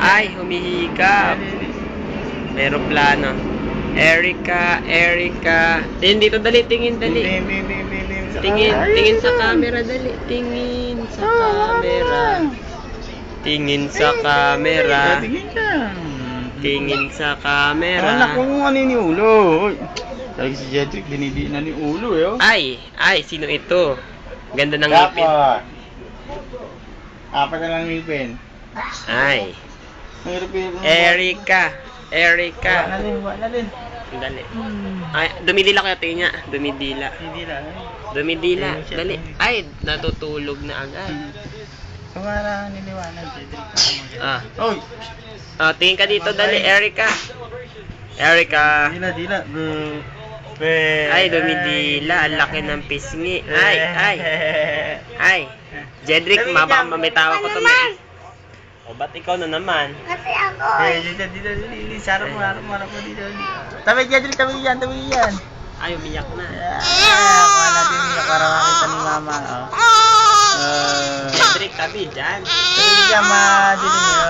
Ay, humihikap. May aeroplano. Erica. Dito, dali, tingin, dali. Tingin sa camera, dali. Tingin sa camera. Tingin sa camera. Tingin sa camera. Anak ko kung ano ni ulo. Talaga si Jedrick, dinidi na ni ulo eh. Ay, sino ito? Ganda ng ngipin. Apat na lang ngipin. Ay. Erica. Wala na din. Dali. Ay, dumidila kaya tingin niya. Dumidila. Dali. Ay, natutulog na agad. Kumara niliwanag, Jedrick. Oy. Tingin ka dito, dali, Erica. Dila. Ay, dumidila. Ang laki ng pisngi. Ay. Jedrick, mamitawa ko to. O, ba't ikaw na naman? Kasi ako. Dito. Sarap mo dito. Tabi, Jedrick, tabi yan. Ay, umiyak na. Kuha natin niya para makita ni mama. Jedrick, tabi dyan. Tabi dyan, ma. Dito niyo.